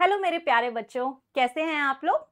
Hello मेरे प्यारे बच्चों, कैसे हैं आप लोग?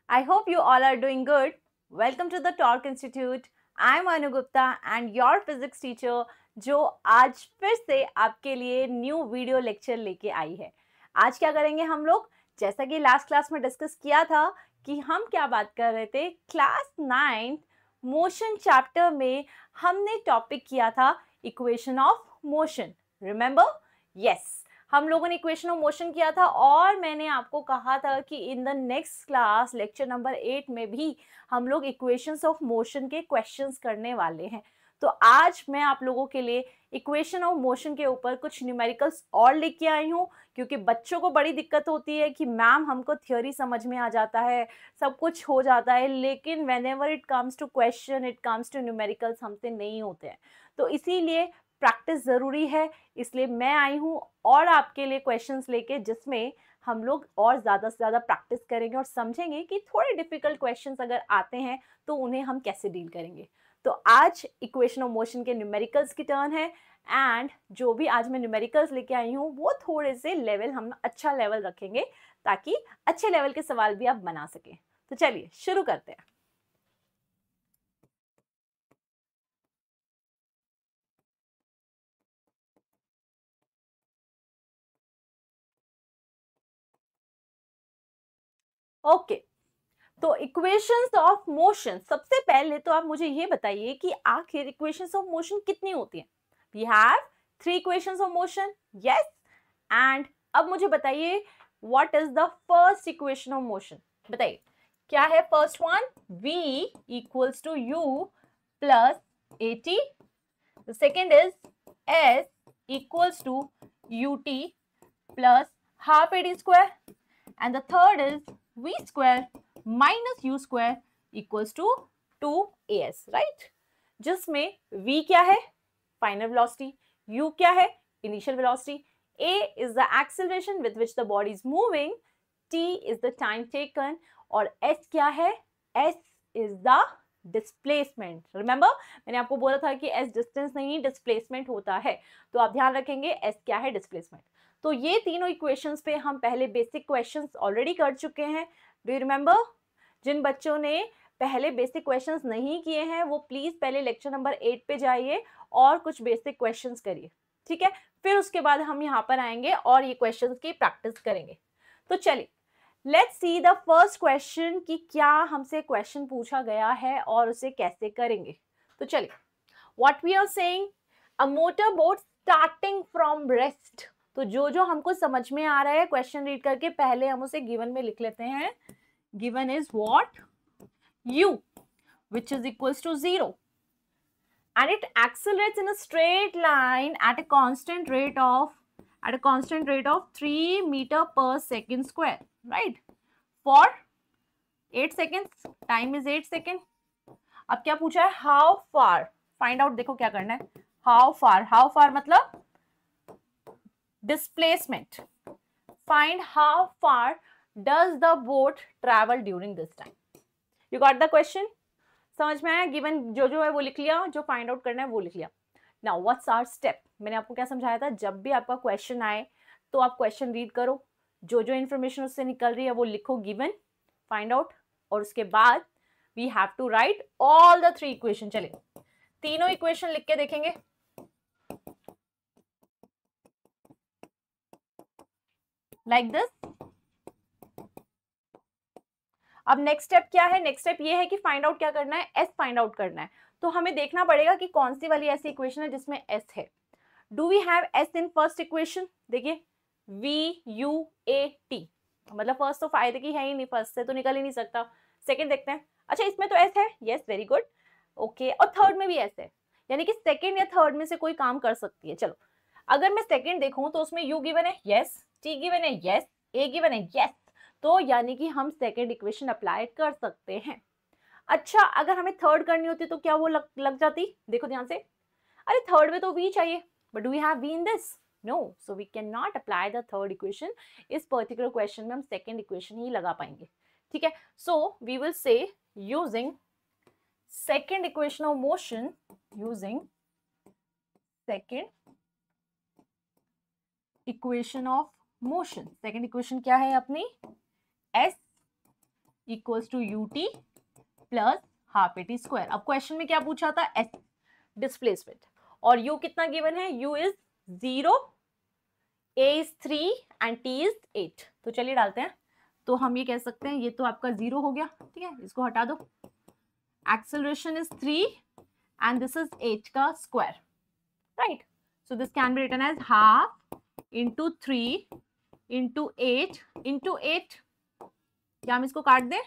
I hope you all are doing good. Welcome to the torque institute. I am Anu Gupta and your physics teacher, जो आज फिर से आपके लिए न्यू वीडियो लेक्चर लेके आई है. आज क्या करेंगे हम लोग? जैसा कि लास्ट क्लास में डिस्कस किया था कि हम क्या बात कर रहे थे, क्लास 9 मोशन चैप्टर में हमने टॉपिक किया था equation of motion. Remember? Yes, हम लोगों ने इक्वेशन ऑफ मोशन किया था और मैंने आपको कहा था कि इन the next class lecture number 8 में भी हम लोग इक्वेशंस ऑफ मोशन के क्वेश्चंस करने वाले हैं. तो आज मैं आप लोगों के लिए इक्वेशन ऑफ मोशन के ऊपर कुछ न्यूमेरिकल्स और लेके आई हूँ, क्योंकि बच्चों को बड़ी दिक्कत होती है कि मैम हमको थ्योरी समझ में आ जाता है, सब कुछ हो जाता है, लेकिन whenever it comes to question, it comes to numericals हमसे नहीं होते हैं. तो इसीलिए प्रैक्टिस ज़रूरी है. इसलिए मैं आई हूँ और आपके लिए क्वेश्चंस लेके, जिसमें हम लोग और ज़्यादा से ज़्यादा प्रैक्टिस करेंगे और समझेंगे कि थोड़े डिफिकल्ट क्वेश्चंस अगर आते हैं तो उन्हें हम कैसे डील करेंगे. तो आज इक्वेशन ऑफ मोशन के न्यूमेरिकल्स की टर्न है एंड जो भी आज मैं न्यूमेरिकल्स लेके आई हूँ वो थोड़े से लेवल हम अच्छा लेवल रखेंगे ताकि अच्छे लेवल के सवाल भी आप बना सकें. तो चलिए शुरू करते हैं. ओके, तो इक्वेशंस ऑफ मोशन, सबसे पहले तो आप मुझे ये बताइए कि आखिर इक्वेशंस ऑफ मोशन कितनी होती हैं. We have 3 equations of motion. Yes. And अब मुझे बताइए what is the first equation of motion. बताइए क्या है first one. v equals to u plus at. The second is s equals to ut plus half ad square. And the third is v square minus u square equals to 2as, right? जिसमें v क्या है? Final velocity. u क्या है? Initial velocity. a is the acceleration with which the body is moving. t is the time taken. और s क्या है? s is the displacement. Remember, मैंने आपको बोला था कि s distance नहीं, displacement होता है. तो आप ध्यान रखेंगे s क्या है? Displacement. तो ये तीनों इक्वेशंस पे हम पहले बेसिक क्वेश्चंस ऑलरेडी कर चुके हैं. Do you remember? जिन बच्चों ने पहले बेसिक क्वेश्चंस नहीं किए हैं वो प्लीज पहले लेक्चर नंबर 8 पे जाइए और कुछ बेसिक क्वेश्चंस करिए. ठीक है, फिर उसके बाद हम यहाँ पर आएंगे और ये क्वेश्चंस की प्रैक्टिस करेंगे. तो चलिए let's see the first question कि क्या हमसे क्वेश्चन पूछा गया है और उसे कैसे करेंगे. तो चलिए, what we are saying, a motor boat starting from rest. तो जो हमको समझ में आ रहा है क्वेश्चन रीड करके पहले हम उसे गिवन में लिख लेते हैं. Given is what? u which is equals to 0 and it accelerates in a straight line at a constant rate of 3 meter per second square, right? For 8 seconds. Time is 8 seconds. अब क्या पूछा है? how far. Find out. देखो क्या करना है. how far मतलब displacement. Find how far does the boat travel during this time. You got the question? समझ में आया? गिवन जो है वो लिख लिया, जो फाइंड आउट करना है वो लिख लिया. Now what's our step. मैंने आपको क्या समझाया था, जब भी आपका क्वेश्चन आए तो आप क्वेश्चन रीड करो, जो इन्फॉर्मेशन उससे निकल रही है वो लिखो गिवन, फाइंड आउट, और उसके बाद we have to write all the 3 equation. चलिए तीनों इक्वेशन लिख के देखेंगे. Like this. अब नेक्स्ट स्टेप क्या है? नेक्स्ट स्टेप ये है कि फाइंड आउट क्या करना है, एस फाइंड आउट करना है. तो हमें देखना पड़ेगा कि कौन सी वाली ऐसी इक्वेशन है जिसमें एस है. Do we have s in first equation? देखिए वी यू ए टी, मतलब फर्स्ट तो फायदे की है ही नहीं, फर्स्ट से तो निकल ही नहीं सकता. सेकंड देखते हैं. अच्छा, इसमें तो एस है. Yes, very good. ओके, और थर्ड में भी एस है, यानी कि सेकंड या थर्ड में से कोई काम कर सकती है. चलो, अगर मैं सेकंड देखूं तो उसमें यू गिवन है. यस. टी गिवन है. यस. ए गिवन है. यस. तो यानी कि हम सेकेंड इक्वेशन अप्लाई कर सकते हैं. अच्छा, अगर हमें थर्ड करनी होती तो क्या वो लग जाती? देखो ध्यान से. अरे थर्ड में तो वी चाहिए, but do we have v in this? No, so we can not apply the third equation. इस पर्टिकुलर क्वेश्चन में हम सेकेंड इक्वेशन ही लगा पाएंगे. ठीक है, so we will say using second equation of motion, using second equation of motion. Second equation क्या है अपनी, s equals to ut plus half a t square. अब क्वेश्चन में क्या पूछा था, s डिस्प्लेसमेंट, और u कितना गिवन है, u is 0, a is 3 and t is 8। तो चलिए डालते हैं। तो हम ये कह सकते हैं ये तो आपका 0 हो गया, ठीक है, इसको हटा दो। Acceleration is 3 and this is 8 का square, right? So this can be written as half into 3 into 8 into 8। क्या हम इसको काट दें,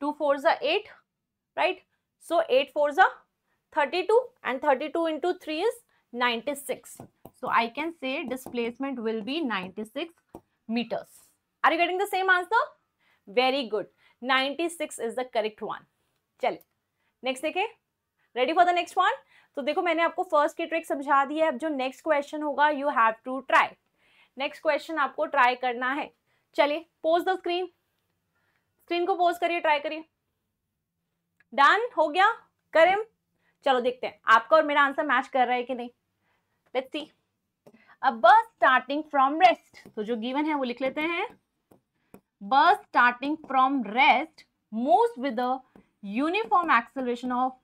2 4s are 8, right? So 8 4s are 32 and 32 into 3 is 96. So I can say displacement will be 96 meters. Are you getting the same answer? Very good. 96 is the correct one. चलिए next देखें, ready for the next one. तो देखो मैंने आपको first की trick समझा दी है, अब जो नेक्स्ट क्वेश्चन होगा you have to try. Next question आपको ट्राई करना है। चलिए पोज द स्क्रीन, स्क्रीन को पोज करिए, ट्राई करिए। डन हो गया करें, चलो देखते हैं आपका और मेरा आंसर मैच कर रहा है कि नहीं। Let's see. अ बस स्टार्टिंग फ्रॉम रेस्ट, तो जो गिवन है वो लिख लेते हैं। Bus starting from rest moves with a uniform acceleration of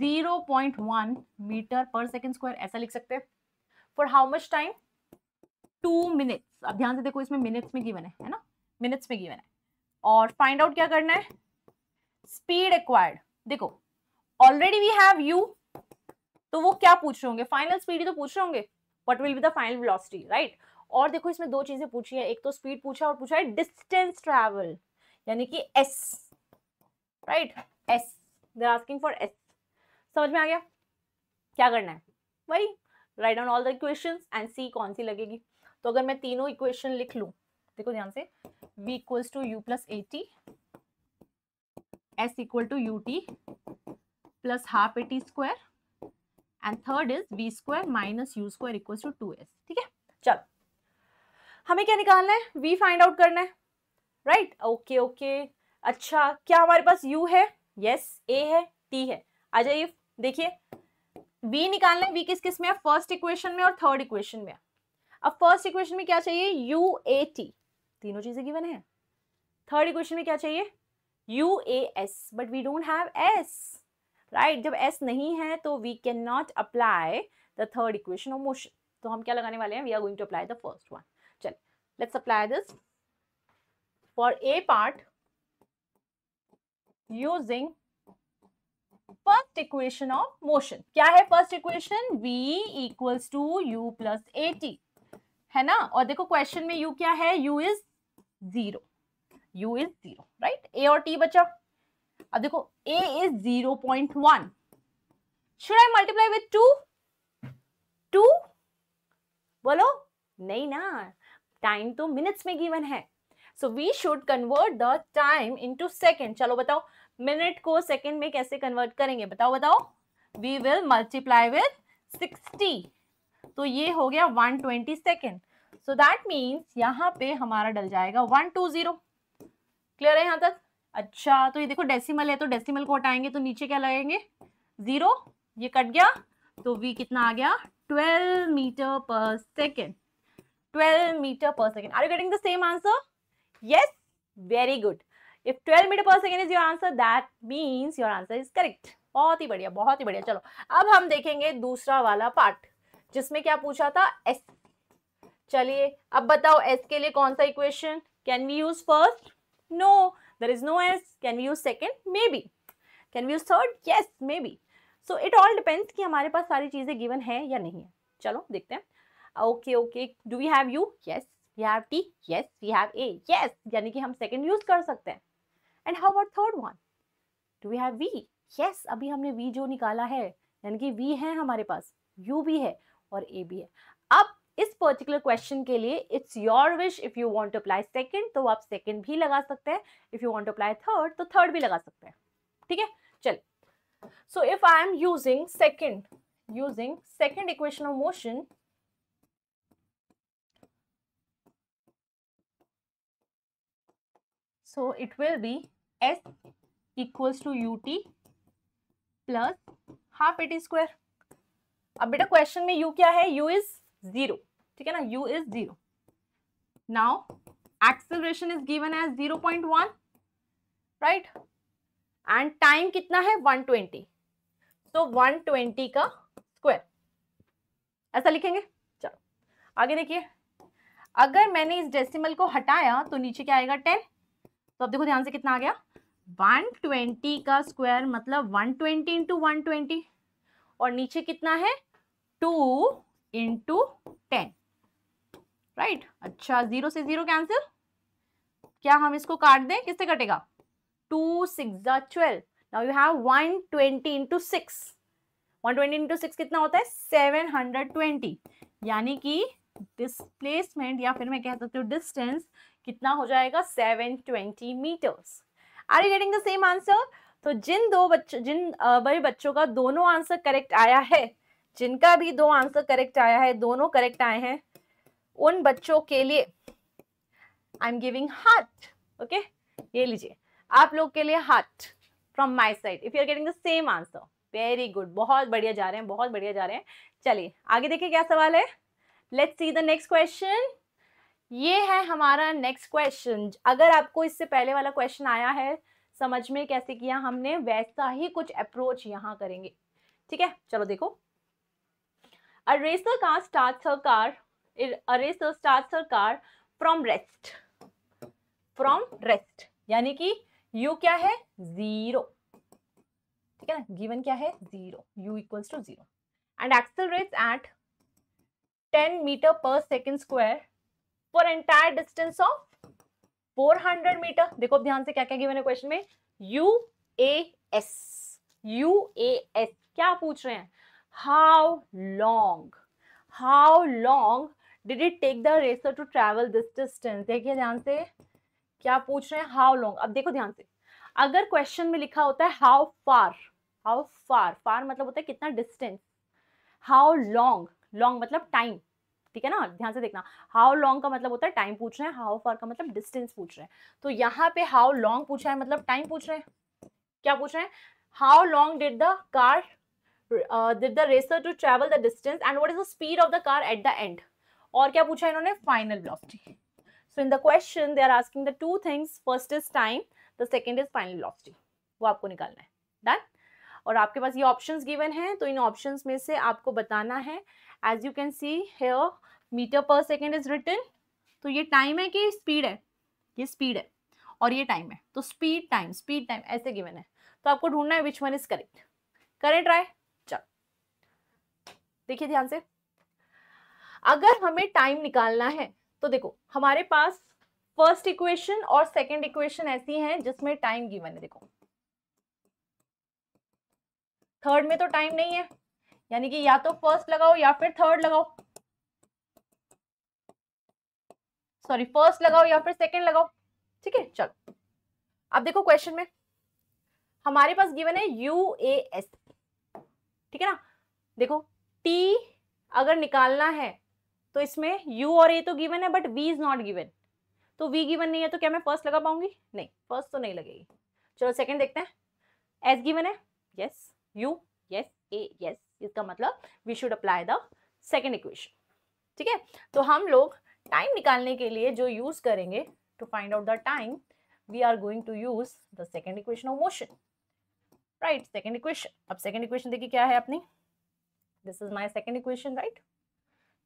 0.1 meter पर सेकेंड स्क्वायर, ऐसा लिख सकते हैं। For how much time, 2 minutes. अब ध्यान से देखो इसमें मिनट्स में गिवन है ना, मिनट्स में गिवन है। और फाइंड आउट क्या करना है, स्पीड एक्वायर्ड। देखो ऑलरेडी वी हैव यू, तो वो क्या पूछ रहे होंगे, फाइनल स्पीड ही तो पूछ रहे होंगे, what will be the final velocity, right. और देखो इसमें दो चीजें पूछी है, एक तो स्पीड पूछा और पूछा है डिस्टेंस ट्रैवल, यानी कि S, right, S, they are asking for S. समझ में आ गया क्या करना है, वही right down all the equations and see कौन सी लगेगी। तो अगर मैं तीनों इक्वेशन लिख लूं, देखो ध्यान से, v equals to u plus A t, s equal to u t plus half a t square, and third is v square minus u square equals to 2s। ठीक है, चलो हमें क्या निकालना है, v फाइंड आउट करना है, right. Okay okay, अच्छा क्या हमारे पास u है, यस, a है, t है। आ जाइए देखिए, v निकालना है, v किस किस में है, फर्स्ट इक्वेशन में और थर्ड इक्वेशन में। अब फर्स्ट इक्वेशन में क्या चाहिए, u a t, तीनों चीजें गिवन है। थर्ड इक्वेशन में क्या चाहिए, u a s, but we don't have s, right. जब s नहीं है तो we can not apply the third equation of motion. तो हम क्या लगाने वाले हैं, we are going to apply the first one. चलिए let's apply this for a part using first equation of motion. क्या है first equation, v equals to u plus A T, है ना। और देखो क्वेश्चन में u क्या है, u is 0, u is 0, right. a और t बचा। अब देखो a is 0.1, should I multiply with 2, बोलो नहीं ना, टाइम तो मिनट्स में गिवन है, so we should convert the time into second. चलो बताओ मिनट को सेकेंड में कैसे कन्वर्ट करेंगे, बताओ बताओ। वी विल मल्टीप्लाई विथ 60, तो ये हो गया 120 सेकेंड। सो दैट मीन्स यहाँ पे हमारा डल जाएगा 120। क्लियर है यहाँ तक। अच्छा तो ये देखो डेसिमल है, तो डेसिमल को हटाएंगे तो नीचे क्या लगेंगे, 0, ये कट गया, तो v कितना आ गया, 12 मीटर पर सेकेंड, 12 मीटर पर second. Are you getting the same answer, yes, very good. If 12 meter per second is your answer, that means your answer is correct. बहुत ही बढ़िया, बहुत ही बढ़िया। चलो अब हम देखेंगे दूसरा वाला पार्ट, जिसमें क्या पूछा था, s। चलिए अब बताओ s के लिए कौन सा equation, can we use first, no, there is no s, can we use second, maybe, can we use third, yes, maybe. So it all depends कि हमारे पास सारी चीजें गिवन है या नहीं है। चलो देखते हैं। Okay okay, do we have u, yes, we have t, yes, we have a, yes, यानी कि हम सेकंड यूज कर सकते हैं। And how about third one, do we have v, yes, अभी हमने v जो निकाला है, यानी कि v है हमारे पास, u भी है और a भी है। अब इस पर्टिकुलर क्वेश्चन के लिए it's your wish, if you want to apply second तो आप सेकंड भी लगा सकते हैं, if you want to apply third तो थर्ड भी लगा सकते हैं। ठीक है, चल। So if I am using second equation of motion, so it will be s equals to ut plus half at square। अब बेटा क्वेश्चन में u क्या है, u is 0, ठीक है ना, u is 0। Now acceleration is given as 0.1, right, and time कितना है 120, तो 120 का स्क्वायर, ऐसा लिखेंगे। चलो आगे देखिए, अगर मैंने इस डेसिमल को हटाया तो नीचे क्या आएगा 10, तो अब देखो ध्यान से कितना आ गया 120 का स्क्वायर मतलब 120 इंटू 120, और नीचे कितना है 2 इंटू 10, राइट। अच्छा 0 से 0 कैंसिल, क्या हम इसको काट दें, किससे कटेगा 2 6 12, now you have 120 into 6, 120 into 6 कितना होता है 720, यानी कि डिस्प्लेसमेंट या फिर मैं कह सकती हूँ डिस्टेंस कितना हो जाएगा 720 meters. Are you getting the same answer? तो जिन बड़े बच्चों का दोनों आंसर करेक्ट आया है, जिनका भी दो आंसर करेक्ट आया है, दोनों करेक्ट आए हैं, उन बच्चों के लिए I am giving heart. Okay, ये लीजिए आप लोग के लिए heart from my side if you are getting the same answer. Very good, बहुत बढ़िया जा रहे हैं, बहुत बढ़िया जा रहे हैं। चलिए आगे देखिए क्या सवाल है। Let's see the next question. ये है हमारा नेक्स्ट क्वेश्चन। अगर आपको इससे पहले वाला क्वेश्चन आया है समझ में कैसे किया हमने, वैसा ही कुछ अप्रोच यहां करेंगे, ठीक है। चलो देखो, a racer starts her car from rest, यानी कि u क्या है 0, ठीक है ना, गिवन क्या है 0, u equals to 0, and accelerates at 10 metre पर second square for entire distance of 400 metre. देखो ध्यान से क्या क्या गिवन है क्वेश्चन में, UAS, क्या पूछ रहे हैं, how long did it take the racer to travel this distance। देखिए ध्यान से क्या पूछ रहे हैं, how long। अब देखो ध्यान से, अगर क्वेश्चन में लिखा होता है how far मतलब होता है कितना डिस्टेंस, how long मतलब टाइम, ठीक है ना, ध्यान से देखना, how long का मतलब होता है टाइम पूछ रहे हैं, how far का मतलब डिस्टेंस पूछ रहे हैं। तो यहाँ पे how long पूछा है मतलब टाइम पूछ रहे हैं। क्या पूछ रहे हैं, how long did the racer to travel the distance and what is the speed of the car at the end। और क्या पूछा है इन्होंने, final velocity. So in the question they are asking the two things, first is time, the second is final velocity, वो आपको निकालना है। Done. और आपके पास ये ऑप्शंस गिवन हैं, तो इन ऑप्शंस में से आपको बताना है। As you can see here meter पर सेकेंड इज रिटन, तो ये टाइम है कि स्पीड है, ये स्पीड है और ये टाइम है, तो स्पीड टाइम ऐसे गिवन है। तो आपको ढूंढना है विच वन इज करेक्ट। करें ट्राई। चलो देखिए ध्यान से, अगर हमें टाइम निकालना है तो देखो हमारे पास फर्स्ट इक्वेशन और सेकंड इक्वेशन ऐसी हैं जिसमें टाइम गिवन है। देखो थर्ड में तो टाइम नहीं है, यानी कि या तो फर्स्ट लगाओ या फिर थर्ड लगाओ, सॉरी फर्स्ट लगाओ या फिर सेकंड लगाओ, ठीक है। चलो अब देखो क्वेश्चन में हमारे पास गिवन है UAS, ठीक है ना। देखो T अगर निकालना है तो इसमें U और A तो गिवन है but V is not given, तो V गिवन नहीं है तो क्या मैं फर्स्ट लगा पाऊंगी, नहीं फर्स्ट तो नहीं लगेगी। चलो सेकंड देखते हैं, S गिवन है, yes, U yes, A yes, इसका मतलब we should apply the second equation, ठीक है। तो हम लोग टाइम निकालने के लिए जो यूज करेंगे to find out the time, we are going to use the second equation of motion, right. Second equation, अब सेकंड इक्वेशन देखिए क्या है अपनी, this is my second equation, right.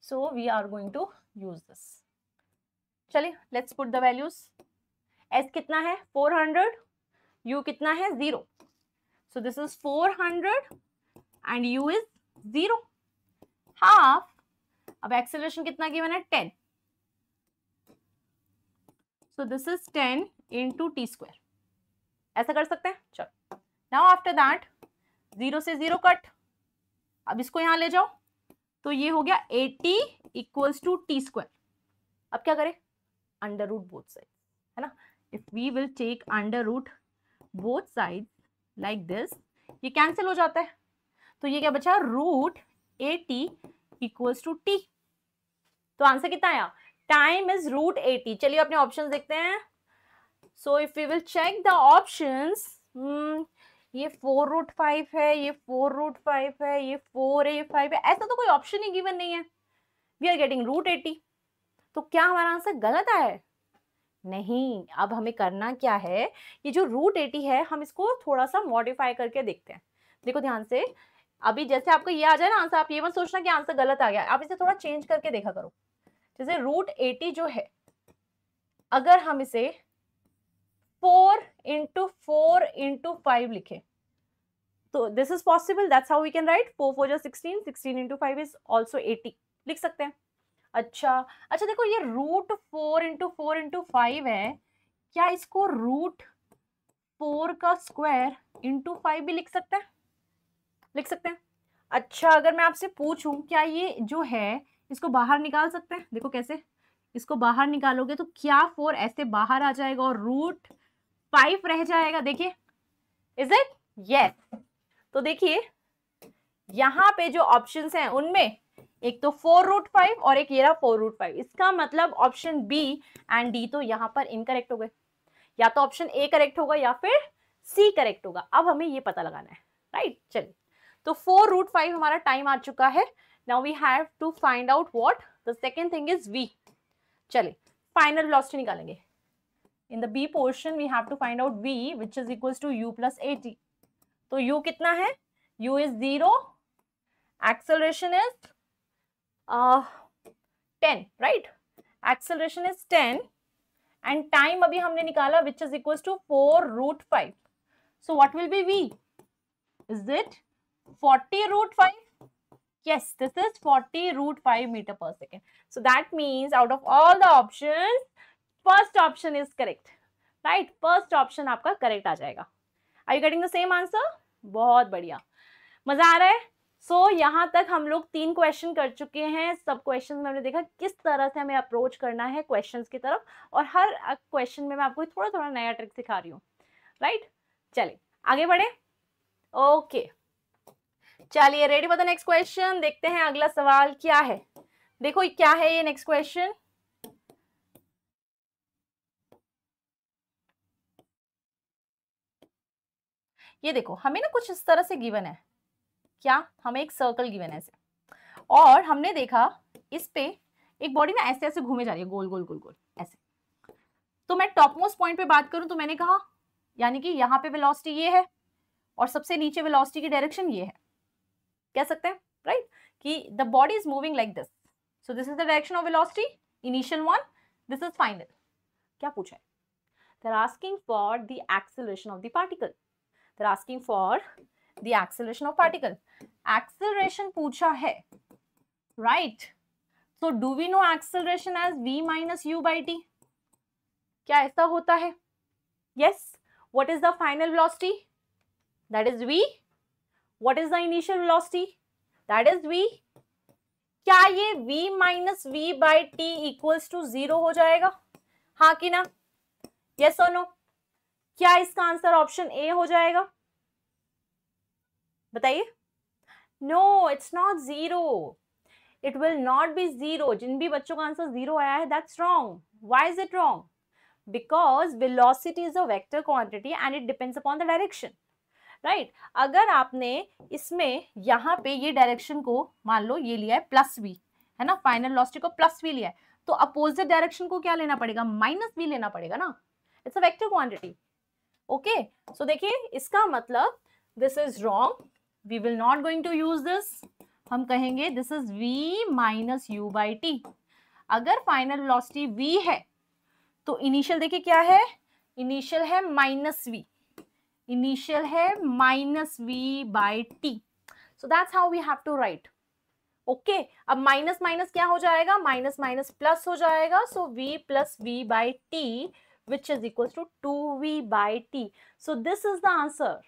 So we are going to use this. चलिए let's put the values. S कितना है 400, U कितना है 0, so this is 400 and U is 0, half. अब एक्सेलरेशन कितना गिवन है 10, सो this is 10 into T square, ऐसा कर सकते हैं। चलो नाउ आफ्टर दैट 0 से 0 कट, अब इसको यहां ले जाओ तो ये हो गया 80 इक्वल्स टू टी स्क्वायर। अब क्या करें, अंडर रूट बोथ साइड, है ना। If we will take under root both side like this, ये कैंसिल हो जाता है, तो ये क्या बचा रूट 80 इक्वल्स टू टी। तो आंसर कितना आया, टाइम इज रूट 80। चलिए अपने ऑप्शंस देखते हैं। So if we will check the options, ये 4√5 है, ये 4√5 है, ये 4 है, ये 5 है, ऐसा तो कोई ऑप्शन ही गिवन नहीं है। वी आर गेटिंग रूट 80, तो क्या हमारा आंसर गलत आया है? नहीं, अब हमें करना क्या है, ये जो √80 है हम इसको थोड़ा सा मॉडिफाई करके देखते हैं। देखो ध्यान से, अभी जैसे आपको ये आ जाए ना आंसर, आप ये मत सोचना कि आंसर गलत आ गया, आप इसे थोड़ा चेंज करके देखा करो। जैसे √80 जो है, अगर हम इसे 4 × 4 × 5 लिखें, तो this is possible, that's how we can write 4 4 जा 16, 16 × 5 इज ऑल्सो 80, लिख सकते हैं। अच्छा अच्छा, देखो ये √4 × 4 × 5 है, क्या इसको √4 का स्क्वायर × 5 भी लिख सकते हैं? लिख सकते हैं। अच्छा, अगर मैं आपसे पूछूं क्या ये जो है इसको बाहर निकाल सकते हैं? देखो कैसे, इसको बाहर निकालोगे तो क्या 4 ऐसे बाहर आ जाएगा और √5 रह जाएगा, देखिए, इज इट? यस। तो देखिए यहाँ पे जो ऑप्शंस हैं उनमें एक तो 4√5 और एक ये रहा 4√5, इसका मतलब ऑप्शन बी एंड डी तो यहाँ पर इनकरेक्ट हो गए, या तो ऑप्शन ए करेक्ट होगा या फिर सी करेक्ट होगा। अब हमें ये पता लगाना है, राइट? चलिए, तो 4√5 हमारा टाइम आ चुका है। Now we have to find out what the second thing is v। चलिए, फाइनल वेलोसिटी निकालेंगे। In the B portion we have to find out v which is equals to u plus at। तो u कितना है? u is 0, acceleration is 10, right? Acceleration is 10 and time अभी हमने निकाला which is equals to 4√5. So what will be v? Is it 40√5? Yes, this is 40√5 meter per second. So that means out of all the options, first option is correct, right? First option आपका correct आ जाएगा। Are you getting the same answer? बहुत बढ़िया, मजा आ रहा है। यहाँ तक हम लोग 3 क्वेश्चन कर चुके हैं। सब क्वेश्चन में हमने देखा किस तरह से हमें अप्रोच करना है क्वेश्चंस की तरफ, और हर क्वेश्चन में मैं आपको थोड़ा थोड़ा नया ट्रिक सिखा रही हूँ, राइट? चलिए आगे बढ़े। ओके, चलिए ready for the next question. देखते हैं अगला सवाल क्या है। देखो क्या है ये नेक्स्ट क्वेश्चन। ये देखो हमें ना कुछ इस तरह से गिवन है, क्या हमें एक सर्कल गिवन है ऐसे, और हमने देखा इस पे एक बॉडी ना ऐसे ऐसे घूमे जा रही है, गोल गोल गोल गोल ऐसे। तो मैं टॉप मोस्ट पॉइंट पे बात करूं तो मैंने कहा यानी कि यहाँ पे वेलोसिटी ये है और सबसे नीचे वेलोसिटी की डायरेक्शन ये है, कह सकते हैं, राइट? कि the body is moving like this, so this is the direction of velocity, initial one, this is final. क्या पूछा है? They are asking for the acceleration of the particle, they are asking for the acceleration of particle. Acceleration पूछा है, right? So do we know acceleration as v minus u by t? क्या ऐसा होता है? Yes. What is the final velocity? That is v। What is the initial velocity? That is v। क्या ये v minus v by t equals to 0 हो जाएगा? हाँ कि ना? यस और नो? क्या इसका आंसर ऑप्शन ए हो जाएगा? बताइए। No, it's not 0। It will not be 0. जिन भी बच्चों का आंसर 0 आया है, that's wrong. Why is it wrong? Because velocity is a vector quantity and it depends upon the direction. Right? अगर आपने इसमें यहाँ पे ये डायरेक्शन को मान लो ये लिया है +v, है ना, फाइनल वेलोसिटी को +v लिया है, तो अपोजिट डायरेक्शन को क्या लेना पड़ेगा? -v लेना पड़ेगा ना। It's a vector quantity. Okay, so देखिए इसका मतलब this is wrong, we will not going to use this. हम कहेंगे this is v minus u by t। अगर फाइनल वेलोसिटी v है तो इनिशियल देखिए क्या है? इनिशियल है -v, इनिशियल है -v by t। So that's how we have to write. Okay, अब माइनस माइनस क्या हो जाएगा? माइनस माइनस प्लस हो जाएगा। So v plus v by t which is equals to 2v by t। So this is the answer.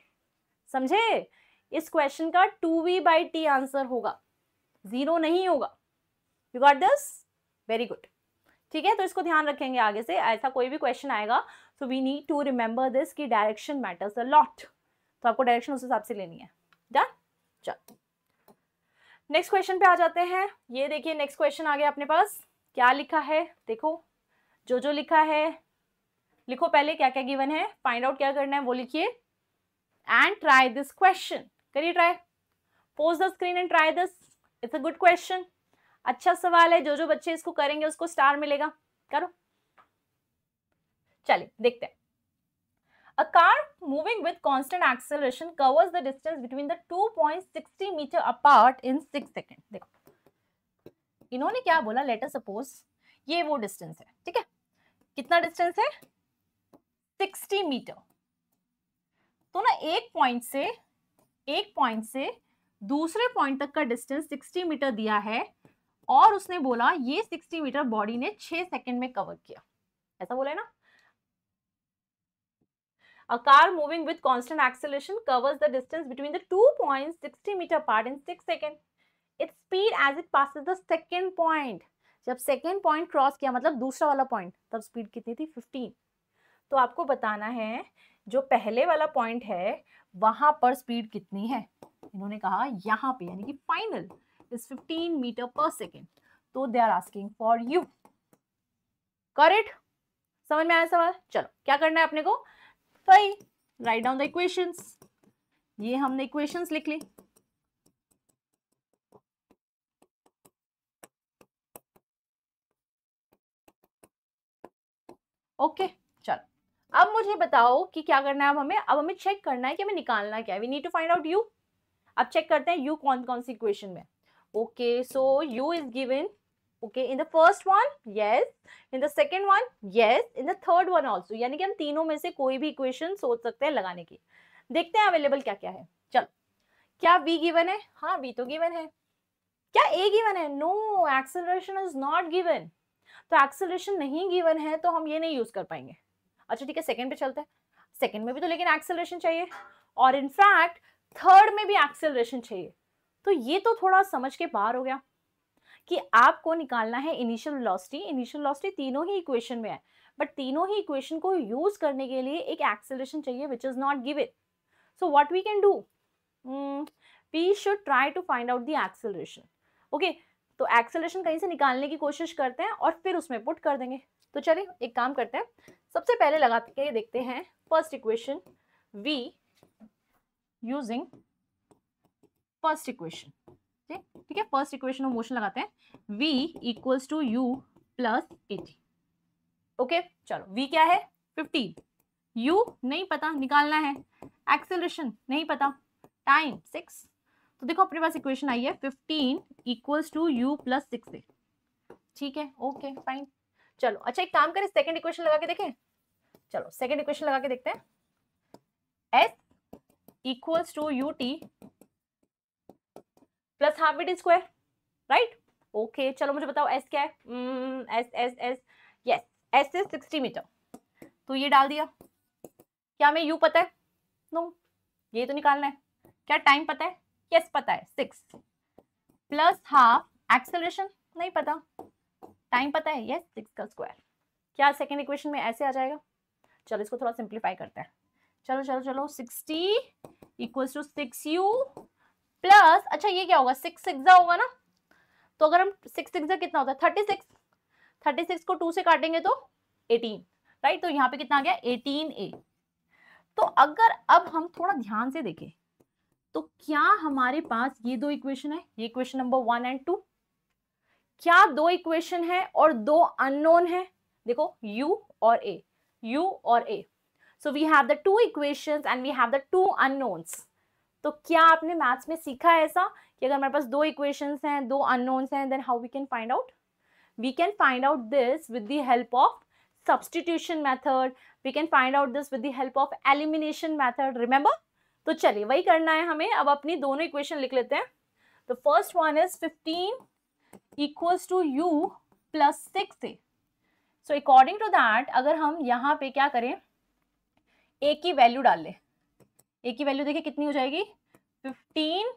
समझे? इस question का 2v by t answer होगा, 0 नहीं होगा। You got this? Very good. ठीक है, तो इसको ध्यान रखेंगे आगे से, ऐसा कोई भी क्वेश्चन आएगा so we need to remember this कि डायरेक्शन मैटर्स अ लॉट। तो आपको डायरेक्शन उस हिसाब से लेनी है। डन? चलो नेक्स्ट क्वेश्चन पे आ जाते हैं। ये देखिए नेक्स्ट क्वेश्चन आ गया अपने पास। क्या लिखा है देखो, जो लिखा है लिखो, पहले क्या क्या गिवन है, फाइंड आउट क्या करना है वो लिखिए एंड ट्राई दिस क्वेश्चन। करिए try, pose the screen and try this. It's a good question. अच्छा सवाल है, जो बच्चे इसको करेंगे उसको स्टार मिलेगा, करो। चलिए देखते हैं। A car moving with constant acceleration covers the distance between the 2.60 meter apart in 6 seconds. देखो इन्होंने क्या बोला, लेट अस सपोज ये वो डिस्टेंस है, ठीक है, कितना डिस्टेंस है 60 मीटर। तो ना एक पॉइंट से दूसरे पॉइंट तक का डिस्टेंस 60 मीटर दिया है और उसने बोला ये 60 मीटर बॉडी ने 6 सेकंड में कवर किया, ऐसा बोला है ना। A car moving with constant acceleration covers the distance between the 2.60 meter apart in 6 seconds. Its speed as it passes the second point. जब सेकेंड पॉइंट क्रॉस किया मतलब दूसरा वाला पॉइंट, तब स्पीड कितनी थी 15। तो आपको बताना है जो पहले वाला पॉइंट है वहां पर स्पीड कितनी है। इन्होंने कहा यहाँ पे यानी कि फाइनल इज 15 मीटर पर सेकेंड। तो they are asking for u, correct, समझ में आया सवाल। चलो क्या करना है अपने को, भाई राइट डाउन द इक्वेशंस। ये हमने इक्वेशंस लिख ली, ओके। चलो अब मुझे बताओ कि क्या करना है। अब हमें चेक करना है कि हमें निकालना क्या है। We need to find out u. अब चेक करते हैं यू कौन कौन सी इक्वेशन में। Okay so u is given, okay, in the first one yes, in the second one yes, in the third one also, यानी कि हम तीनों में से कोई भी इक्वेशन सोच सकते हैं लगाने की। देखते हैं अवेलेबल क्या क्या है। चलो क्या v गिवन है, हाँ v तो गिवन है। क्या a गिवन है, no, acceleration is not given. तो एक्सेलरेशन नहीं गिवन है तो हम ये नहीं यूज कर पाएंगे। अच्छा ठीक है, सेकंड पे चलते हैं। सेकंड में भी तो लेकिन एक्सेलरेशन चाहिए और इनफैक्ट थर्ड में भी एक्सेलरेशन चाहिए। तो ये तो थोड़ा समझ के बाहर हो गया कि आपको निकालना है इनिशियल वेलोसिटी। इनिशियल वेलोसिटी तीनों ही इक्वेशन में है, बट तीनों ही इक्वेशन को यूज करने के लिए एक एक्सेलरेशन चाहिए which is not given. So what we can do, we should try to find out the acceleration. Okay, तो एक्सेलरेशन कहीं से निकालने की कोशिश करते हैं और फिर उसमें पुट कर देंगे। तो चलिए एक काम करते हैं, सबसे पहले लगा के देखते हैं first equation v using first equation. ठीक है, फर्स्ट इक्वेशन ऑफ मोशन लगाते हैं, v equals to u plus 80। Okay चलो v क्या है 15, u नहीं पता निकालना है, एक्सेलरेशन नहीं पता, टाइम 6। तो देखो अपने पास इक्वेशन आई है 15 equals to u plus 6a। ठीक है, ओके फाइन। चलो अच्छा एक काम करें, सेकंड इक्वेशन लगा के देखें। चलो सेकंड इक्वेशन लगा के देखते हैं, s equals to ut plus half v square, right. Okay चलो मुझे बताओ s क्या है, s yes s is 60 meter. तो ये डाल दिया। क्या हमें u पता है, नो, ये तो निकालना है। क्या टाइम पता है, यस पता है 6 प्लस हाफ, एक्सेलरेशन नहीं पता, टाइम पता है यस 6 का स्क्वायर। क्या सेकेंड इक्वेशन में ऐसे आ जाएगा। चलो इसको थोड़ा सिंप्लीफाई करते हैं। चलो चलो चलो 60 इक्वल्स टू 6u प्लस, अच्छा ये क्या होगा 6 6 होगा ना, तो अगर हम 6 6 कितना होता है 36, 36 को 2 से काटेंगे तो 18, राइट। तो यहाँ पे कितना आ गया 18a। तो अगर अब हम थोड़ा ध्यान से देखें तो क्या हमारे पास ये दो इक्वेशन है, ये इक्वेशन नंबर 1 एंड 2, क्या दो इक्वेशन है और दो अननोन है। देखो u और a, u और a, so we have the two equations and we have the two unknowns। तो क्या आपने मैथ्स में सीखा है ऐसा कि अगर हमारे पास दो इक्वेशंस हैं, दो अननोन्स हैं, then how we can find out, we can find out this with the help of substitution method, we can find out this with the help of elimination method, remember. तो चलिए वही करना है हमें। अब अपनी दोनों इक्वेशन लिख लेते हैं। तो first one is 15 equals to u plus 6a। So according to that अगर हम यहाँ पे क्या करें, a की वैल्यू डाल ले। a की वैल्यू देखिए कितनी हो जाएगी 15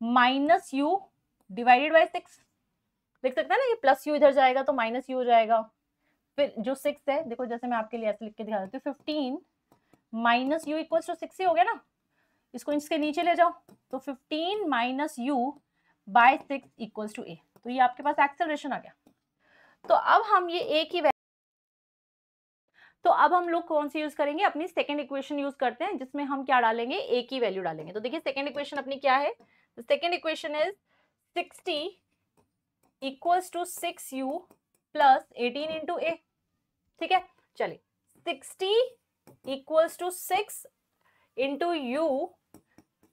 माइनस u डिवाइडेड बाई 6। देख सकते हैं ना, ये प्लस u इधर जाएगा तो माइनस u हो जाएगा। फिर जो 6 है देखो, जैसे मैं आपके लिए ऐसे लिख के दिखा देती हूँ, 15 माइनस u इक्वल्स टू 6 ही हो गया ना। इसको इसके नीचे ले जाओ तो 15 minus u by 6 equals to a। तो ये आपके पास एक्सेलरेशन आ गया। तो अब हम ये a की तो अब हम लोग कौन सी यूज करेंगे, अपनी सेकंड इक्वेशन यूज करते हैं जिसमें हम क्या डालेंगे, a की वैल्यू डालेंगे। तो देखिए सेकंड इक्वेशन अपनी क्या है, second equation is 60 equals to 6u plus 18 into A. ठीक है, चलिए 60 equals to 6 into U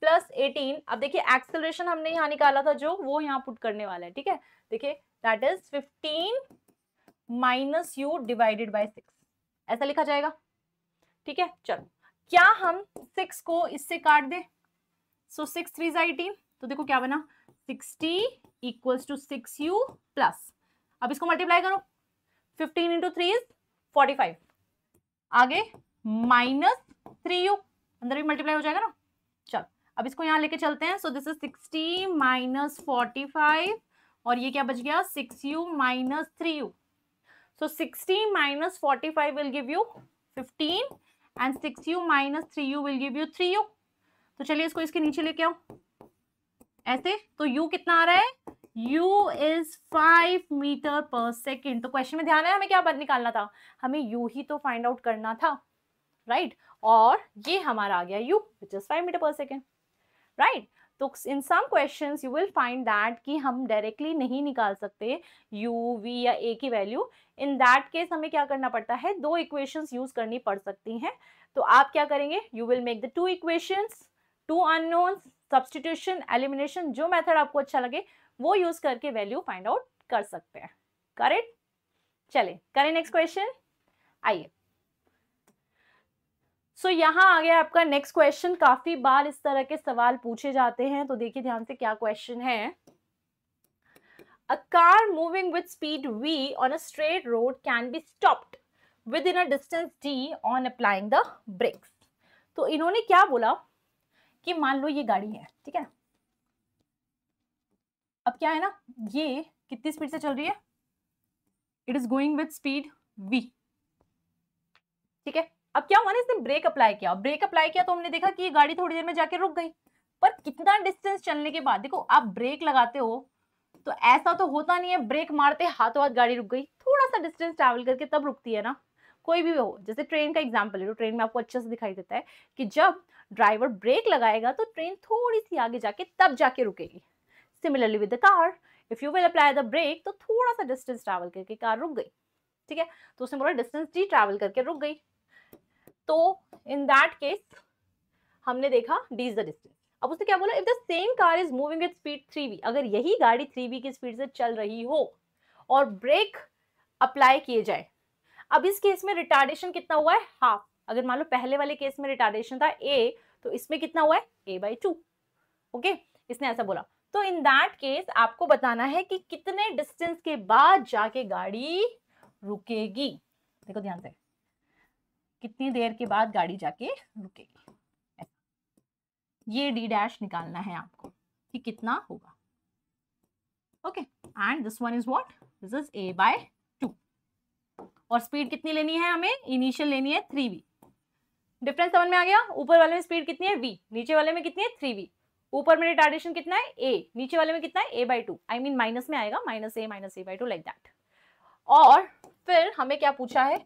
plus 18। अब देखिए एक्सेलरेशन हमने यहाँ निकाला था जो, वो यहाँ पुट करने वाला है। ठीक है, देखिए that is 15 minus you divided by 6, ऐसा लिखा जाएगा। ठीक है, चलो क्या हम 6 को इससे काट दें? सो 6 3 18, तो देखो क्या बना, 60 इक्वल्स टू 6u प्लस, अब इसको मल्टीप्लाई करो, 15 इंटू 3 इज 45, आगे माइनस 3u, अंदर भी मल्टीप्लाई हो जाएगा ना। चलो अब इसको यहां लेके चलते हैं। सो दिस इज 60 माइनस 45 और ये क्या बच गया, 6u minus 3u। So 60 minus 45 will give you 15 and 6u minus 3u will give you 3u। तो चलिए इसको इसके नीचे लेके आओ ऐसे, तो u कितना आ रहा है, u इज 5 मीटर पर सेकेंड। तो क्वेश्चन में ध्यान है हमें क्या निकालना था, हमें u ही तो फाइंड आउट करना था, राइट? और ये हमारा आ गया u विच इज 5 मीटर पर सेकेंड, राइट? तो in some questions you will find that कि हम डायरेक्टली नहीं निकाल सकते u, v या a की वैल्यू। इन दैट केस हमें क्या करना पड़ता है, दो इक्वेशंस यूज करनी पड़ सकती हैं। तो आप क्या करेंगे, you will make the two equations, two unknowns, substitution, elimination, जो मेथड आपको अच्छा लगे वो यूज करके वैल्यू फाइंड आउट कर सकते हैं। करेक्ट? चले करें नेक्स्ट क्वेश्चन, आइए। सो यहाँ आ गया आपका नेक्स्ट क्वेश्चन। काफी बार इस तरह के सवाल पूछे जाते हैं, तो देखिए ध्यान से क्या क्वेश्चन है। A car moving with speed v on a straight road can be stopped within a distance d on applying the brakes। तो इन्होंने क्या बोला कि मान लो ये गाड़ी है, ठीक है, अब क्या है ना, ये कितनी स्पीड से चल रही है, it is going with speed v। ठीक है, अब क्या हुआ ना, इसने ब्रेक अप्लाई किया, ब्रेक अप्लाई किया तो हमने देखा कि ये गाड़ी थोड़ी देर में जाके रुक गई। पर कितना डिस्टेंस चलने के बाद, देखो आप ब्रेक लगाते हो तो ऐसा तो होता नहीं है ब्रेक मारते हाथों हाथ गाड़ी रुक गई, थोड़ा सा डिस्टेंस ट्रैवल करके तब रुकती है ना। कोई भी हो, जैसे ट्रेन का एग्जांपल ले लो, ट्रेन में आपको अच्छे से दिखाई देता है कि जब ड्राइवर ब्रेक लगाएगा तो ट्रेन थोड़ी सी आगे जाके तब जाके रुकेगी। Similarly with the car, if you will apply the brake तो थोड़ा सा डिस्टेंस ट्रैवल करके कार रुक गई। ठीक है, तो उसने बोला डिस्टेंस डी ट्रैवल करके रुक गई, तो इन दैट केस हमने देखा डी इज द डिस्टेंस। अब उसने क्या बोला, if the same car is moving with speed 3v, अगर यही गाड़ी 3v की स्पीड से चल रही हो और ब्रेक अप्लाई किए जाए, अब इस केस में रिटार्डेशन कितना हुआ है, हाफ। अगर मान लो पहले वाले केस में रिटार्डेशन था a, तो इसमें कितना हुआ है, a/2। ओके, इसने ऐसा बोला। तो इन दैट केस आपको बताना है कि कितने डिस्टेंस के बाद जाके गाड़ी रुकेगी। देखो ध्यान से, कितनी देर के बाद गाड़ी जाके रुकेगी, ये डी डैश निकालना है आपको कि कितना होगा। Okay, and this one is what, this is a/2। और स्पीड कितनी लेनी है हमें, इनिशियल लेनी है 3v। डिफरेंस समझ में आ गया, ऊपर वाले में स्पीड कितनी है v, नीचे वाले में कितनी है 3v। ऊपर में रिटार्डेशन कितना है a, नीचे वाले में कितना है a/2, आई मीन माइनस में आएगा, -a/a/2 लाइक दैट। और फिर हमें क्या पूछा है,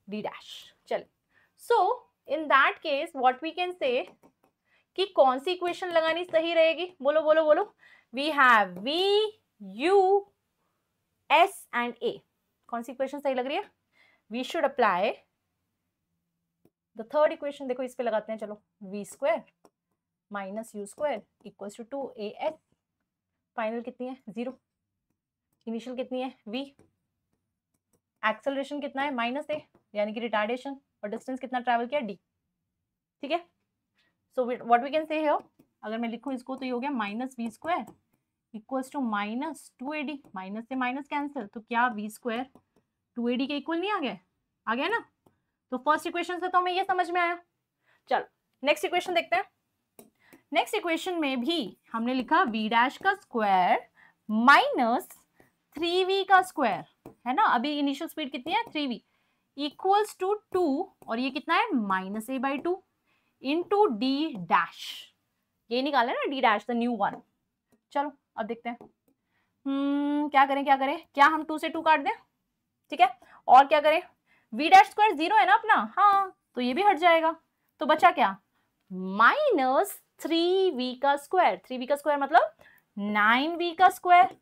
डी डैश। चल, so in that case what we can say कि कौन सी इक्वेशन लगानी सही रहेगी, बोलो बोलो बोलो। We have v, u, s and a, कौन सी इक्वेशन सही लग रही है, we should apply the third equation. देखो इस पे लगाते हैं, चलो, v² minus u² equals to 2as। Final कितनी है, 0। इनिशियल कितनी है, v। एक्सेलरेशन कितना है, -a, यानी कि रिटार्डेशन, और डिस्टेंस कितना ट्रैवल किया, d। ठीक है, so what we can say here, अगर मैं लिखूं इसको तो ये हो गया -v² equals to -2ad, minus से माइनस कैंसिल, तो क्या v² 2ad के इक्वल नहीं आ गया ना। तो फर्स्ट इक्वेशन से तो हमें ये समझ में आया। चलो नेक्स्ट इक्वेशन देखते हैं। नेक्स्ट इक्वेशन में भी हमने लिखा v डैश का स्क्वायर माइनस 3v का स्क्वायर, है ना। अभी इनिशियल स्पीड कितनी है, 3v, इक्वल्स टू 2, और ये कितना है, -a/2 इंटू डी डैश। ये निकाला ना D dash, the new one. चलो अब देखते हैं, क्या करें क्या हम 2 से 2 काट दें, ठीक है, और क्या करें, v डैश स्क्वायर 0 है ना अपना, हाँ, तो ये भी हट जाएगा, तो बचा क्या, -3v का स्क्वायर। 3v का स्क्वायर मतलब 9v का square.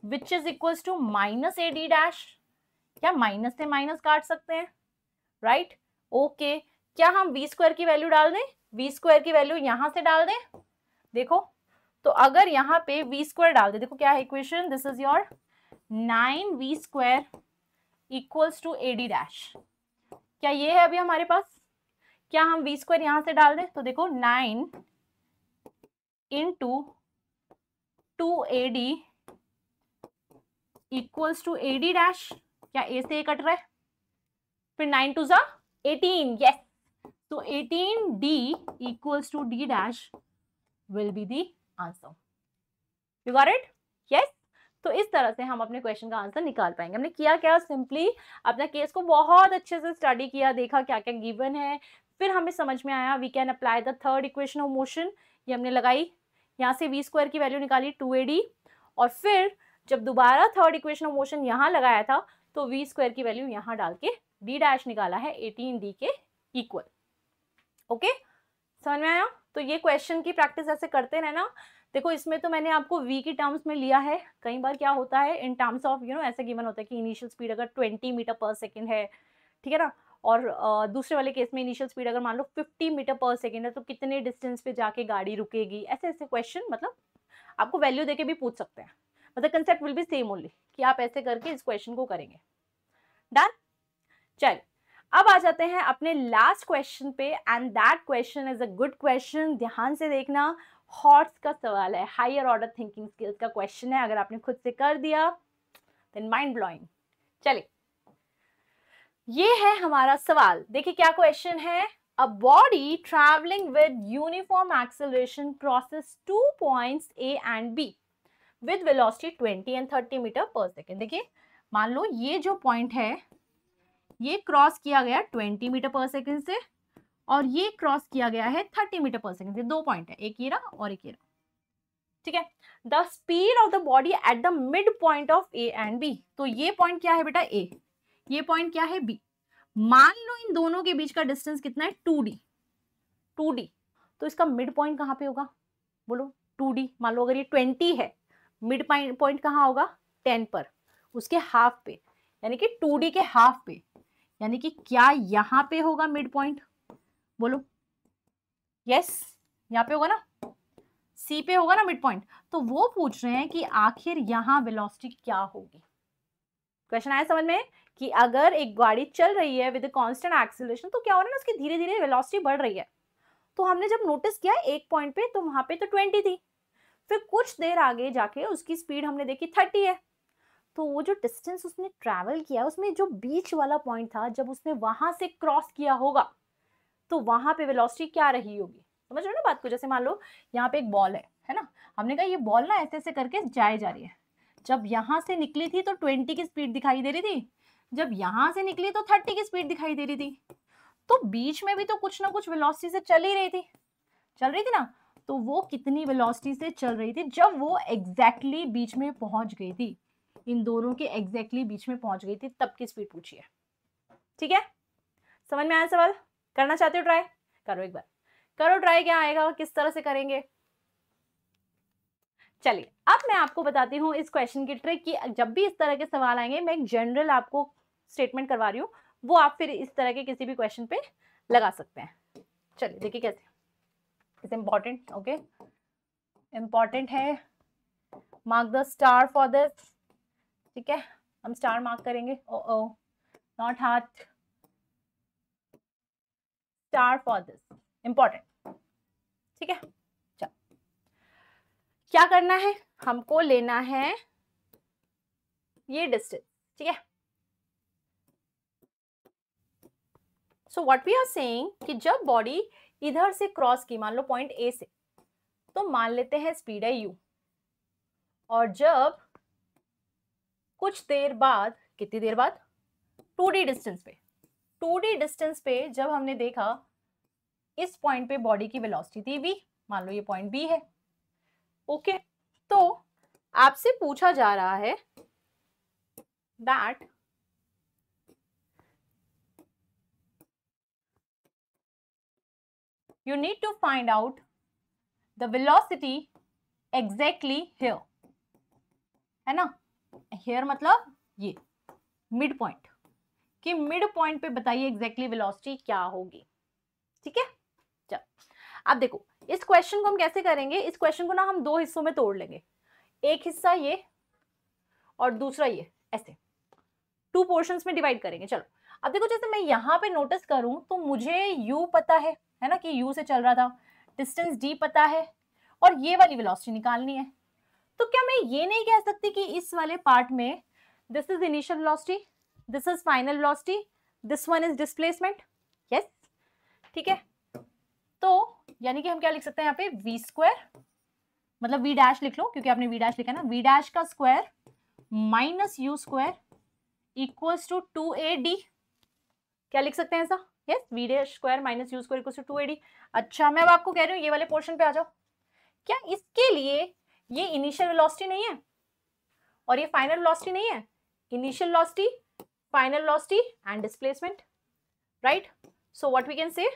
Which is equals to minus A D dash. क्या माइनस से माइनस काट सकते हैं, राइट? ओके, क्या हम वी स्क्वायर की वैल्यू डाल दें? वी स्क्वायर की वैल्यू यहां से डाल दें। देखो, तो अगर यहाँ पे वी स्क्वायर डाल दे, देखो क्या है equation, this is your 9v square equals to A D dash. क्या ये है अभी हमारे पास? क्या हम वी स्क्वायर यहां से डाल दें? तो देखो 9 into 2ad equals to A D dash. क्या ए से ए कट रहा है? फिर 9 टू ज़ा 18, यस, तो 18d equals to d dash will be the answer. You got it? Yes. तो इस तरह से हम अपने क्वेश्चन का आंसर निकाल पाएंगे। हमने किया क्या, सिंपली अपना केस को बहुत अच्छे से स्टडी किया, देखा क्या क्या गिवन है, फिर हमें समझ में आया we can apply the third equation of motion. ये हमने लगाई, यहाँ से वी स्क्वायर की वैल्यू निकाली 2ad, और फिर जब दोबारा थर्ड इक्वेशन ऑफ मोशन यहाँ लगाया था तो वी स्क्वायर की वैल्यू यहाँ डाल के डी डैश निकाला है 18d के इक्वल। ओके, समझ में आया? तो ये क्वेश्चन की प्रैक्टिस ऐसे करते रहना। देखो, इसमें तो मैंने आपको v की टर्म्स में लिया है। कई बार क्या होता है इन टर्म्स ऑफ ऐसे गिवन होता है कि इनिशियल स्पीड अगर 20 मीटर पर सेकेंड है, ठीक है ना, और दूसरे वाले केस में इनिशियल स्पीड अगर मान लो 50 मीटर पर सेकेंड है, तो कितने डिस्टेंस पे जाके गाड़ी रुकेगी, ऐसे ऐसे क्वेश्चन मतलब आपको वैल्यू देके भी पूछ सकते हैं। मतलब concept will be same only, कि आप ऐसे करके इस क्वेश्चन को करेंगे। डन? चल, अब आ जाते हैं अपने लास्ट क्वेश्चन पे, and that question is a good question. ध्यान से देखना, हॉट्स का सवाल है, हायर ऑर्डर थिंकिंग स्किल्स का क्वेश्चन है। अगर आपने खुद से कर दिया देन माइंड ब्लोइंग। चलिए, ये है हमारा सवाल। देखिए क्या क्वेश्चन है। A body travelling with uniform acceleration crosses 2 points A and B with velocity 20 and 30 metre पर सेकेंड। देखिए, मान लो ये जो पॉइंट है ये क्रॉस किया गया 20 मीटर पर सेकेंड से, और ये क्रॉस किया गया है 30 मीटर पर सेकेंड से। दो पॉइंट है, एक ये रहा और एक ये रहा, ठीक है। The speed of the body at the mid point of A and B. तो ये पॉइंट क्या है बेटा, ए, ये पॉइंट क्या है, बी। मान लो इन दोनों के बीच का डिस्टेंस कितना है, 2d। तो इसका मिड पॉइंट कहाँ पे होगा, बोलो? 2d। मान लो अगर ये 20 है, मिड पॉइंट कहाँ होगा, 10 पर, उसके हाफ पे, यानी कि 2d के हाफ पे, यानी कि क्या यहां पे होगा मिड पॉइंट, बोलो? यस, यहाँ पे होगा ना, सी पे होगा ना मिड पॉइंट। तो वो पूछ रहे हैं कि आखिर यहाँ वेलोसिटी क्या होगी। क्वेश्चन आया समझ में, कि अगर एक गाड़ी चल रही है विद कांस्टेंट एक्सीलरेशन, तो क्या हो रहा है ना, उसकी धीरे धीरे वेलोसिटी बढ़ रही है। तो हमने जब नोटिस किया एक पॉइंट पे, तो वहां पे तो 20 थी, फिर कुछ देर आगे जाके उसकी स्पीड हमने देखी 30 है। तो वो जो डिस्टेंस उसने ट्रैवल किया, उसमें जो बीच वाला पॉइंट था, जब उसने वहां से क्रॉस किया होगा, तो वहां पे वेलोसिटी क्या रही होगी। समझ रहे हो ना बात को? जैसे मान लो यहाँ पे एक बॉल है ना, हमने कहा ये बॉल ना ऐसे ऐसे करके जाए जा रही है। जब यहाँ से निकली थी तो 20 की स्पीड दिखाई दे रही थी, जब यहाँ से निकली तो 30 की स्पीड दिखाई दे रही थी। तो बीच में भी तो कुछ ना कुछ वेलोसिटी से चल रही थी ना। तो वो कितनी वेलोसिटी से चल रही थी जब वो एग्जैक्टली बीच में पहुंच गई थी, इन दोनों के एग्जैक्टली बीच में पहुंच गई थी, तब की स्पीड पूछी है। ठीक है, समझ में आया सवाल? करना चाहते हो ट्राई? करो एक बार, करो ट्राई, क्या आएगा, किस तरह से करेंगे। चलिए, अब मैं आपको बताती हूँ इस क्वेश्चन की ट्रिक, कि जब भी इस तरह के सवाल आएंगे, मैं एक जनरल आपको स्टेटमेंट करवा रही हूँ, वो आप फिर इस तरह के किसी भी क्वेश्चन पे लगा सकते हैं। चलिए देखिए कैसे, इट्स इंपॉर्टेंट, ओके, इंपॉर्टेंट है, mark the star for this. ठीक है, हम स्टार मार्क करेंगे, oh not heart, star for this, important. ठीक है, चलो क्या करना है, हमको लेना है ये डिस्टेंस। ठीक है, so what we are saying कि जब बॉडी इधर से क्रॉस की, मान लो पॉइंट ए से, तो मान लेते हैं स्पीड है u, और जब कुछ देर बाद, कितनी देर बाद, 2d डिस्टेंस पे जब हमने देखा इस पॉइंट पे बॉडी की वेलोसिटी थी v, मान लो ये पॉइंट b है। ओके, तो आपसे पूछा जा रहा है that you need to find out the velocity exactly here, है ना। हेयर मतलब ये मिड पॉइंट, कि मिड पॉइंट पे बताइए एग्जैक्टली वेलोसिटी क्या होगी। ठीक है, चल अब देखो इस क्वेश्चन को हम कैसे करेंगे, इस क्वेश्चन को ना हम दो हिस्सों में तोड़ लेंगे, एक हिस्सा ये और दूसरा ये, ऐसे टू पोर्शंस में डिवाइड करेंगे। चलो अब देखो जैसे मैं यहाँ पे नोटिस करूं तो मुझे u पता है ना, कि u से चल रहा था, डिस्टेंस d पता है और ये वाली वेलोसिटी निकालनी है। तो क्या मैं ये नहीं कह सकती कि इस वाले पार्ट में this is initial velocity, this is final velocity, this one is displacement. Yes, ठीक है, तो यानी कि हम क्या लिख सकते हैं यहाँ पे v स्क्वायर, मतलब v डैश लिख लो क्योंकि आपने v डैश लिखा ना, v डैश का square minus u square equals to 2ad। क्या लिख सकते हैं ऐसा? Yes, v dash square minus u square equals to 2ad। अच्छा मैं अब आपको कह रही हूँ ये वाले पोर्शन पे आ जाओ, क्या इसके लिए ये इनिशियल वेलोसिटी नहीं है और ये फाइनल वेलोसिटी नहीं है? Initial velocity, final velocity and displacement, right? So what we can say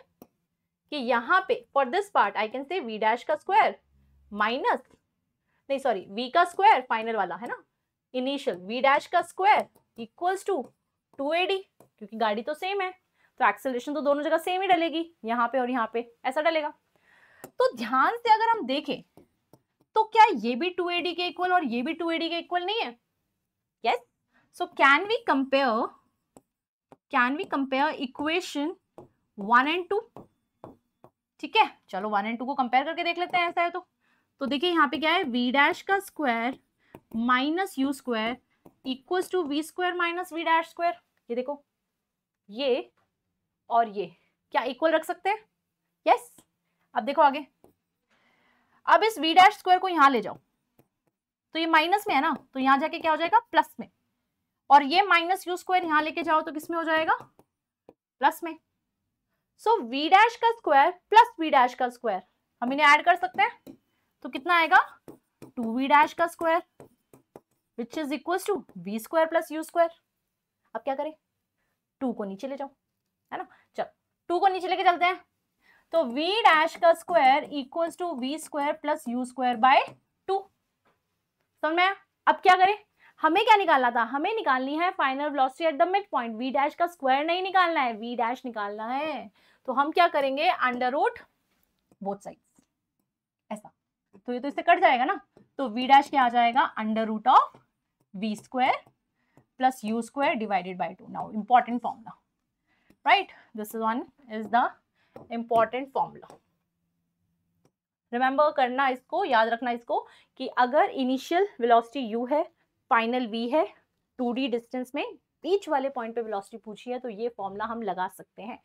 कि यहाँ पे for this part I can say v dash का स्क्वायर माइनस, नहीं सॉरी v का स्क्वायर फाइनल वाला है ना, इनिशियल v डैश का स्क्वायर इक्वल्स टू 2ad, क्योंकि गाड़ी तो सेम है तो एक्सेलरेशन तो दोनों जगह सेम ही डलेगी, यहाँ पे और यहाँ पे ऐसा डलेगा। तो ध्यान से अगर हम देखें तो क्या ये भी 2ad के इक्वल और ये भी 2ad के इक्वल नहीं है? Yes, so can we compare equation 1 and 2? ठीक है, चलो 1 एंड 2 को कंपेयर करके देख लेते हैं ऐसा है तो देखिए यहाँ पे क्या है, v डैश का square minus u square equals to v square minus v dash square. ये देखो ये और ये क्या इक्वल रख सकते हैं? यस, अब देखो आगे, अब इस v डैश स्क्वायर को यहां ले जाओ तो ये माइनस में है ना, तो यहां जाके क्या हो जाएगा प्लस में, और ये माइनस u स्क्वायर यहां लेके जाओ तो किस में हो जाएगा? प्लस में। सो v डैश का स्क्वायर प्लस v डैश का स्क्वायर हम इन्हें ऐड कर सकते हैं तो कितना आएगा? 2v डैश का square which is equals to v square plus u square. अब क्या करें, 2 को नीचे ले जाओ, है ना, चलो 2 को नीचे लेके चलते हैं तो v डैश का square equals to v square plus u square by 2। समझ में आया? अब क्या करें, हमें क्या निकालना था, हमें निकालनी है final velocity at the mid point, v dash का स्क्वायर नहीं निकालना है, v डैश निकालना है। तो हम क्या करेंगे, अंडर रूट बोथ साइड्स, ऐसा, तो ये तो इससे कट जाएगा ना, तो v डैश क्या आ जाएगा, under root of v square plus u square divided by 2। Now important formula, right, this one is the important formula. Remember करना इसको, याद रखना इसको कि अगर इनिशियल वेलोसिटी u है, फाइनल v है, 2d डिस्टेंस में बीच वाले पॉइंट पे वेलोसिटी पूछी है तो ये फॉर्मूला हम लगा सकते हैं।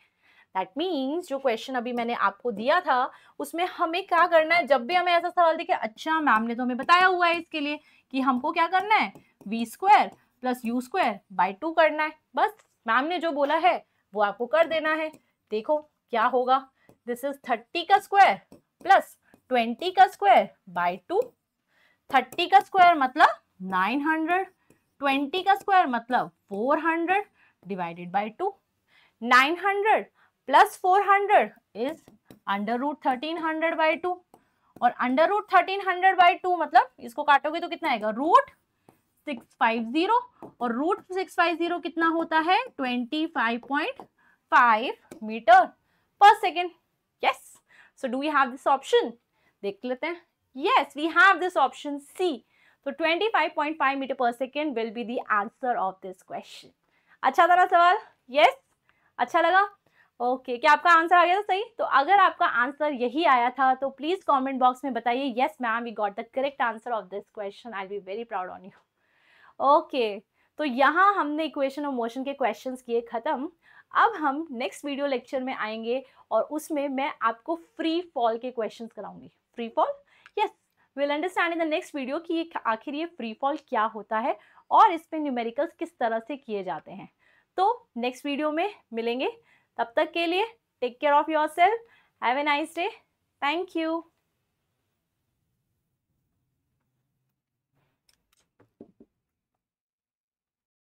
दैट मीन्स जो क्वेश्चन अभी मैंने आपको दिया था उसमें हमें क्या करना है, जब भी हमें ऐसा सवाल दिखे, अच्छा मैम ने तो हमें बताया हुआ है इसके लिए कि हमको क्या करना है, v square plus u square by 2 करना है, बस मैम ने जो बोला है वो आपको कर देना है। देखो क्या होगा, दिस इज 30 का स्क्वायर प्लस 20 का स्क्वायर बाय 2। 30 का स्क्वायर मतलब 900, 20 का स्क्वायर मतलब 400 divided by 2। 900 plus 400 is under root 1300 by 2, और अंडर रूट 1300 बाय 2 मतलब इसको काटोगे तो कितना आएगा, रूट 650, और रूट 650 कितना होता है, 25.5 मीटर पर second. Yes, so do we have this option, देख लेते हैं। Yes, we have this option C, तो 25.5 मीटर पर second will be the answer of this question. अच्छा था ना सवाल? यस, अच्छा लगा? ओके, क्या आपका आंसर आ गया था सही? तो अगर आपका आंसर यही आया था तो प्लीज कमेंट बॉक्स में बताइए, yes ma'am we got the correct answer of this question, I will be very proud on you. Okay, तो यहाँ हमने इक्वेशन ऑफ मोशन के क्वेश्चंस किए खत्म। अब हम नेक्स्ट वीडियो लेक्चर में आएंगे और उसमें मैं आपको फ्री फॉल के क्वेश्चंस कराऊंगी। Free fall, yes, will understand in the next video कि आखिर ये फ्री फॉल क्या होता है और इस पे न्यूमेरिकल्स किस तरह से किए जाते हैं। तो नेक्स्ट वीडियो में मिलेंगे, तब तक के लिए take care of yourself, have a nice day, thank you.